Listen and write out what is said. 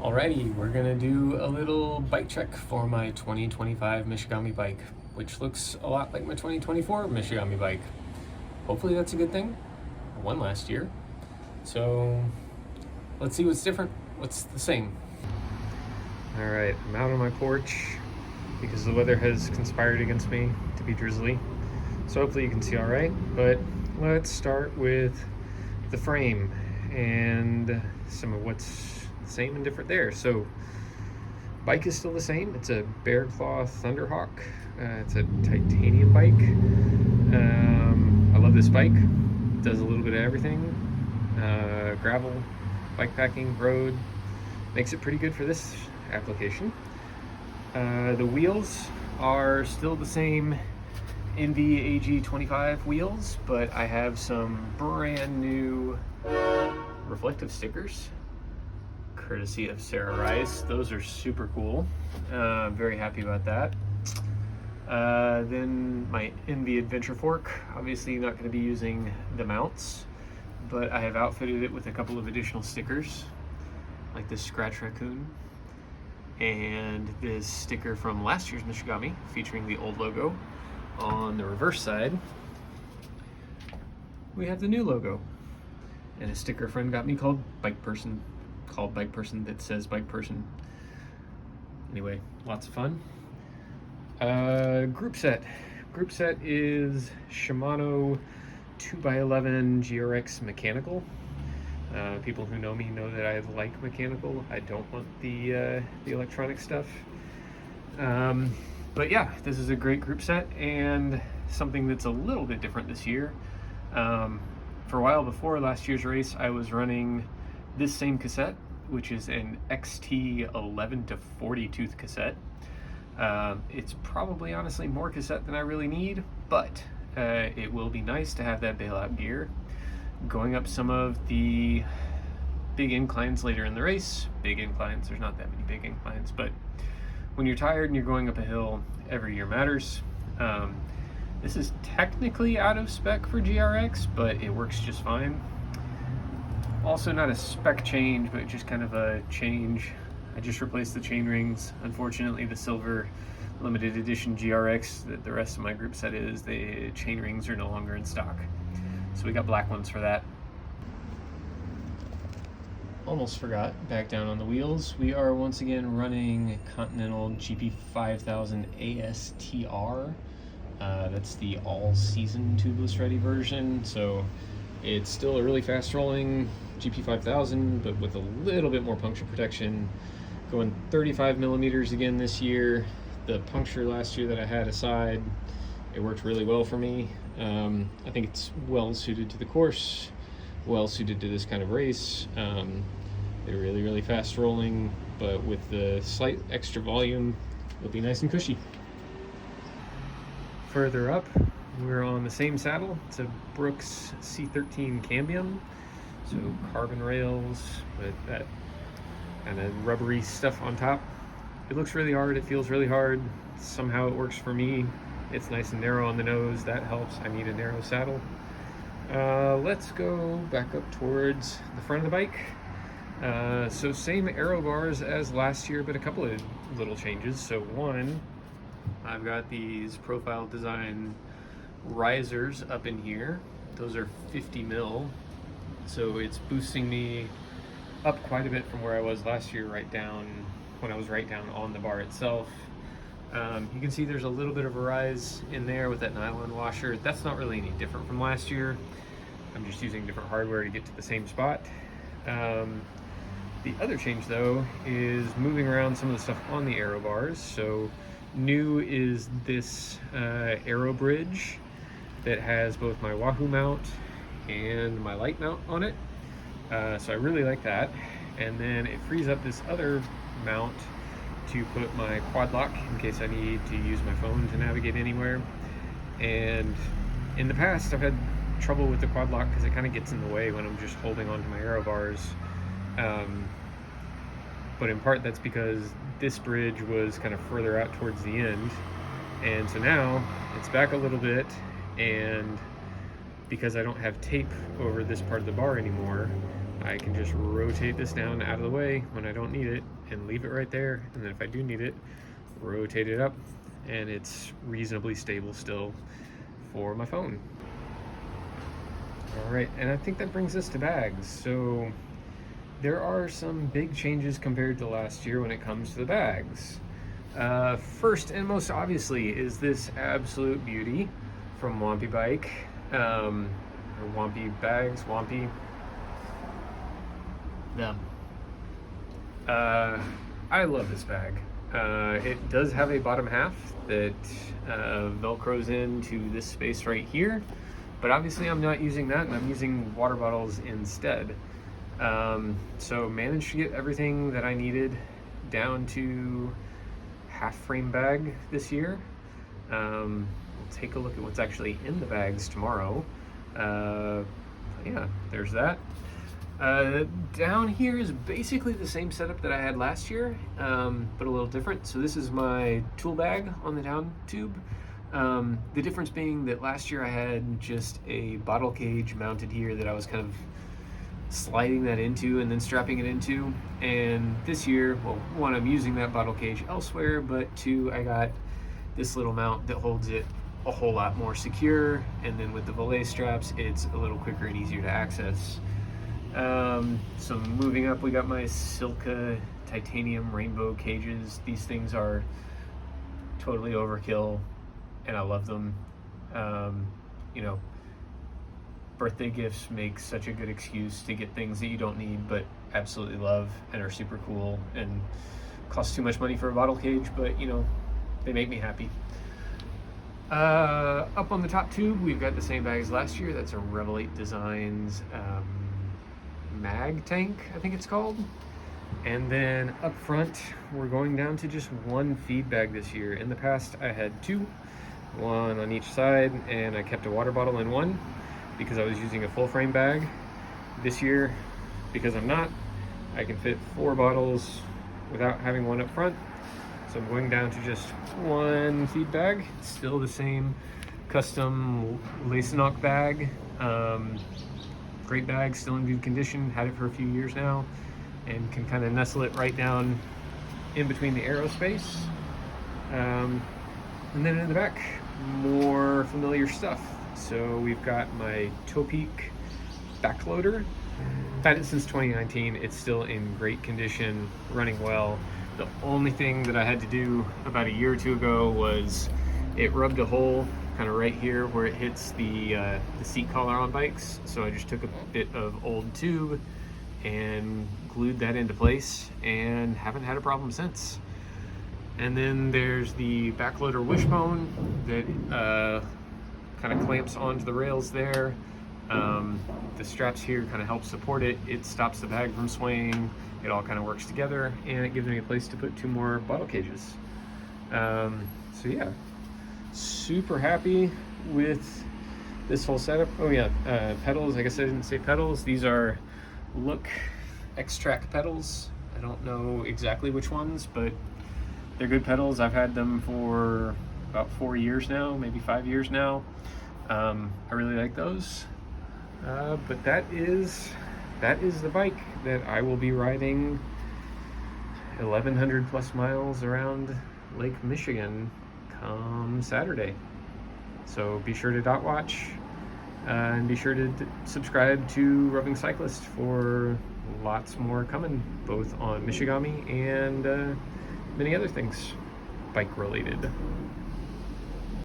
Alrighty, we're gonna do a little bike check for my 2025 Mishigami bike, which looks a lot like my 2024 Mishigami bike. Hopefully that's a good thing. I won last year. So let's see what's different, what's the same. Alright, I'm out on my porch because the weather has conspired against me to be drizzly. So hopefully you can see alright, but let's start with the frame and some of what's same and different there. So bike is still the same. It's a Bear Claw Thunderhawk. It's a titanium bike. I love this bike. It does a little bit of everything. Gravel, bikepacking, road. Makes it pretty good for this application. The wheels are still the same NV AG25 wheels, but I have some brand new reflective stickers courtesy of Sarah Rice. Those are super cool. I'm very happy about that. Then my NV Adventure Fork, obviously not going to be using the mounts, but I have outfitted it with a couple of additional stickers, like this Scratch Raccoon and this sticker from last year's Mishigami featuring the old logo. On the reverse side, we have the new logo and a sticker a friend got me called Bike Person that says Bike Person. Anyway, lots of fun. Group set is Shimano 2x11 GRX mechanical. People who know me know that I like mechanical. I don't want the electronic stuff. But yeah, this is a great group set and something that's a little bit different this year. For a while before last year's race, I was running this same cassette, which is an XT 11 to 40 tooth cassette. It's probably honestly more cassette than I really need, but it will be nice to have that bailout gear. Going up some of the big inclines later in the race, there's not that many big inclines, but when you're tired and you're going up a hill, every year matters. This is technically out of spec for GRX, but it works just fine. Also not a spec change, but just kind of a change. I just replaced the chain rings. Unfortunately, the silver limited edition GRX that the rest of my group set is, the chain rings are no longer in stock. So we got black ones for that. Almost forgot, back down on the wheels. We are once again running Continental GP5000 ASTR. That's the all-season tubeless ready version. So it's still a really fast rolling GP5000, but with a little bit more puncture protection. Going 35 millimeters again this year. The puncture last year that I had aside, it worked really well for me. I think it's well suited to the course, well suited to this kind of race. They're really, really fast rolling, but with the slight extra volume, it'll be nice and cushy. Further up, we're on the same saddle. It's a Brooks C13 Cambium. So carbon rails with that kind of rubbery stuff on top. It looks really hard, it feels really hard. Somehow it works for me. It's nice and narrow on the nose, that helps. I need a narrow saddle. Let's go back up towards the front of the bike. So same aero bars as last year, but a couple of little changes. So one, I've got these profile design risers up in here. Those are 50 mil. So it's boosting me up quite a bit from where I was last year, when I was right down on the bar itself. You can see there's a little bit of a rise in there with that nylon washer. That's not really any different from last year. I'm just using different hardware to get to the same spot. The other change though is moving around some of the stuff on the aero bars. So new is this aero bridge that has both my Wahoo mount and my light mount on it. So I really like that. And then it frees up this other mount to put my quad lock in case I need to use my phone to navigate anywhere. And in the past I've had trouble with the quad lock because it kind of gets in the way when I'm just holding onto my aero bars. But in part that's because this bridge was kind of further out towards the end, and so now it's back a little bit, and because I don't have tape over this part of the bar anymore, I can just rotate this down out of the way when I don't need it and leave it right there. And then if I do need it, rotate it up, and it's reasonably stable still for my phone. All right, and I think that brings us to bags. So there are some big changes compared to last year when it comes to the bags. First and most obviously is this absolute beauty from Wampy Bike, or Wampy Bags, Wampy. Them. I love this bag. It does have a bottom half that velcros into this space right here, but obviously I'm not using that, and I'm using water bottles instead. So managed to get everything that I needed down to half frame bag this year. We'll take a look at what's actually in the bags tomorrow. Yeah, there's that. Down here is basically the same setup that I had last year, but a little different. So this is my tool bag on the down tube. The difference being that last year I had just a bottle cage mounted here that I was kind of sliding that into and then strapping it into. And this year, well, one, I'm using that bottle cage elsewhere, but two, I got this little mount that holds it a whole lot more secure. And then with the belay straps, it's a little quicker and easier to access. So moving up, we got my Silka titanium rainbow cages. These things are totally overkill, and I love them. You know, birthday gifts make such a good excuse to get things that you don't need but absolutely love and are super cool and cost too much money for a bottle cage, but you know, they make me happy. Up on the top tube, we've got the same bag as last year. That's a Rebel 8 Designs mag tank, I think it's called. And then up front, we're going down to just one feed bag this year. In the past, I had two, one on each side, and I kept a water bottle in one because I was using a full frame bag. This year, because I'm not, I can fit 4 bottles without having one up front. So I'm going down to just one feed bag. It's still the same custom Lacenok bag. Great bag, still in good condition. Had it for a few years now, and can kind of nestle it right down in between the aerospace. And then in the back, more familiar stuff. So we've got my Topeak backloader. I've had it since 2019. It's still in great condition, running well. The only thing that I had to do about a year or two ago was it rubbed a hole kind of right here where it hits the seat collar on bikes. So I just took a bit of old tube and glued that into place and haven't had a problem since. And then there's the backloader wishbone that kind of clamps onto the rails there. The straps here kind of help support it. It stops the bag from swaying. It all kind of works together, and it gives me a place to put 2 more bottle cages. So yeah, super happy with this whole setup. Oh yeah, pedals, I guess I didn't say pedals. These are Look X-Track pedals. I don't know exactly which ones, but they're good pedals. I've had them for about 4 years now, maybe 5 years now. I really like those. But that is the bike that I will be riding 1,100 plus miles around Lake Michigan come Saturday. So be sure to dot watch and be sure to subscribe to Rubbing Cyclist for lots more coming, both on Mishigami and many other things bike related.